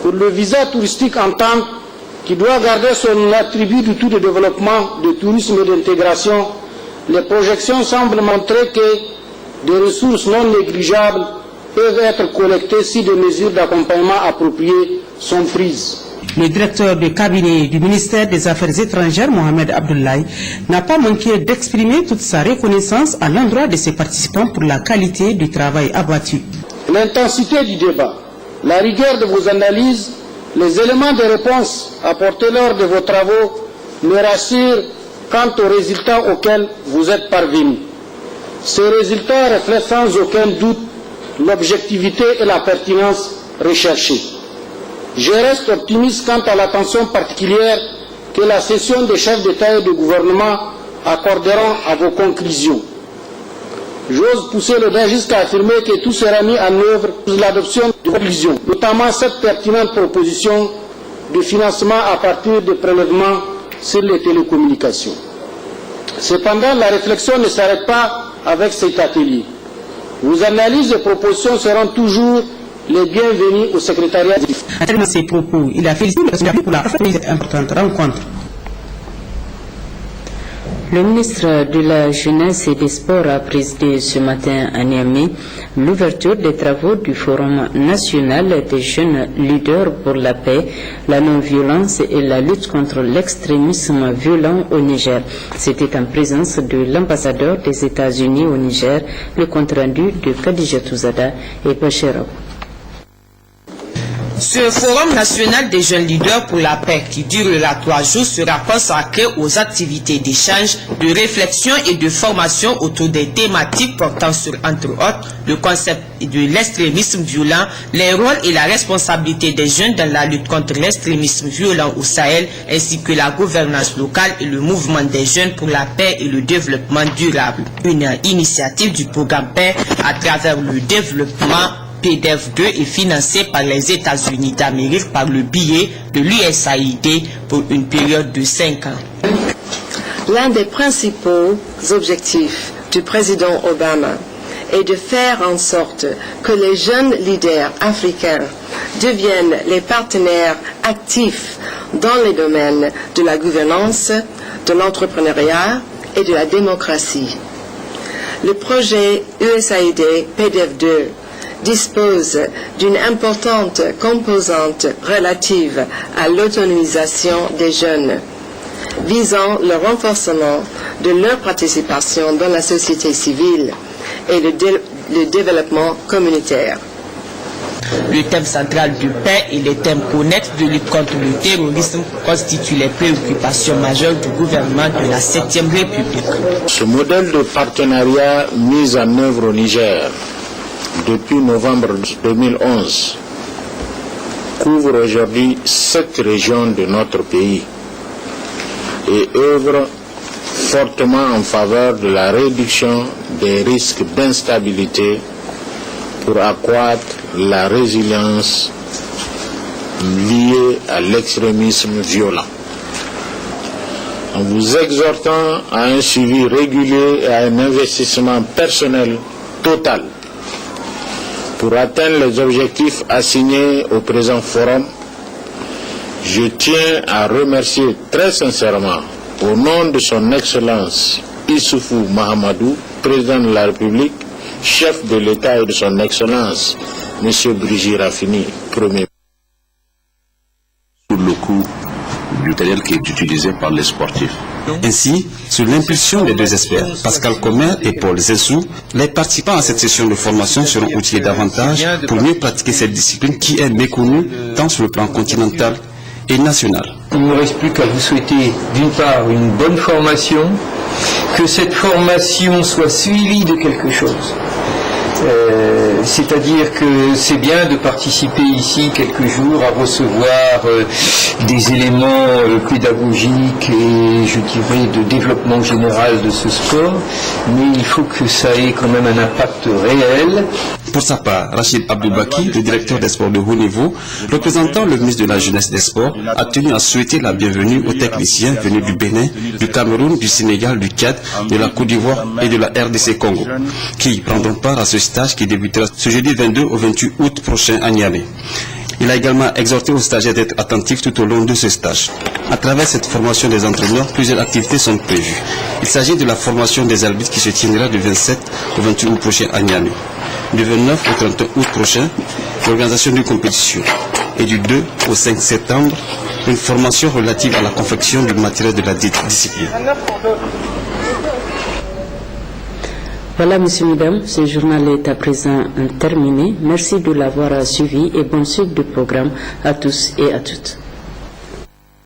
Pour le visa touristique entrant, qui doit garder son attribut du taux de développement, de tourisme et d'intégration, les projections semblent montrer que des ressources non négligeables peuvent être collectées si des mesures d'accompagnement appropriées sont prises. Le directeur de cabinet du ministère des Affaires étrangères, Mohamed Abdoulaye, n'a pas manqué d'exprimer toute sa reconnaissance à l'endroit de ses participants pour la qualité du travail abattu. L'intensité du débat, la rigueur de vos analyses, les éléments de réponse apportés lors de vos travaux me rassurent quant aux résultats auxquels vous êtes parvenus. Ces résultats reflètent sans aucun doute l'objectivité et la pertinence recherchées. Je reste optimiste quant à l'attention particulière que la session des chefs d'État et de gouvernement accorderont à vos conclusions. J'ose pousser le dé jusqu'à affirmer que tout sera mis en œuvre pour l'adoption de conclusions, notamment cette pertinente proposition de financement à partir de prélèvements sur les télécommunications. Cependant, la réflexion ne s'arrête pas avec cet atelier. Vos analyses et propositions seront toujours les bienvenus au secrétariat. À terme de ses propos, il a félicité le président pour la cette importante rencontre. Le ministre de la Jeunesse et des Sports a présidé ce matin à Niamey l'ouverture des travaux du Forum national des jeunes leaders pour la paix, la non-violence et la lutte contre l'extrémisme violent au Niger. C'était en présence de l'ambassadeur des États-Unis au Niger, le compte-rendu de Khadija Touzada et Bachir Abou. Ce Forum national des jeunes leaders pour la paix qui durera 3 jours sera consacré aux activités d'échange, de réflexion et de formation autour des thématiques portant sur, entre autres, le concept de l'extrémisme violent, les rôles et la responsabilité des jeunes dans la lutte contre l'extrémisme violent au Sahel, ainsi que la gouvernance locale et le mouvement des jeunes pour la paix et le développement durable. Une initiative du programme Paix à travers le développement PDF2 est financé par les États-Unis d'Amérique par le biais de l'USAID pour une période de 5 ans. L'un des principaux objectifs du président Obama est de faire en sorte que les jeunes leaders africains deviennent les partenaires actifs dans les domaines de la gouvernance, de l'entrepreneuriat et de la démocratie. Le projet USAID PDF2 dispose d'une importante composante relative à l'autonomisation des jeunes, visant le renforcement de leur participation dans la société civile et le développement communautaire. Le thème central du paix et les thèmes connexes de lutte contre le terrorisme constituent les préoccupations majeures du gouvernement de la 7e République. Ce modèle de partenariat mis en œuvre au Niger depuis novembre 2011 couvre aujourd'hui 7 régions de notre pays et œuvre fortement en faveur de la réduction des risques d'instabilité pour accroître la résilience liée à l'extrémisme violent. En vous exhortant à un suivi régulier et à un investissement personnel total pour atteindre les objectifs assignés au présent forum, je tiens à remercier très sincèrement, au nom de son Excellence Issoufou Mahamadou, président de la République, chef de l'État et de son Excellence, M. Brigitte Raffini, premier. Sur le coup du matériel qui est utilisé par les sportifs. Ainsi, sur l'impulsion des 2 experts, Pascal Comer et Paul Zessou, les participants à cette session de formation seront outillés davantage pour mieux pratiquer cette discipline qui est méconnue tant sur le plan continental et national. Il ne me reste plus qu'à vous souhaiter d'une part une bonne formation, que cette formation soit suivie de quelque chose. C'est-à-dire que c'est bien de participer ici quelques jours à recevoir des éléments pédagogiques et je dirais de développement général de ce sport, mais il faut que ça ait quand même un impact réel. Pour sa part, Rachid Abdoubaki, le directeur des sports de haut niveau, représentant le ministre de la Jeunesse et des Sports, a tenu à souhaiter la bienvenue aux techniciens venus du Bénin, du Cameroun, du Sénégal, du Tchad, de la Côte d'Ivoire et de la RDC Congo, qui prendront part à ce stage qui débutera ce jeudi 22 au 28 août prochain à Niamey. Il a également exhorté aux stagiaires d'être attentifs tout au long de ce stage. À travers cette formation des entraîneurs, plusieurs activités sont prévues. Il s'agit de la formation des arbitres qui se tiendra du 27 au 28 août prochain à Niamey. Du 29 au 31 août prochain, l'organisation d'une compétition. Et du 2 au 5 septembre, une formation relative à la confection du matériel de la discipline. Voilà, messieurs, mesdames, ce journal est à présent terminé. Merci de l'avoir suivi et bonne suite du programme à tous et à toutes.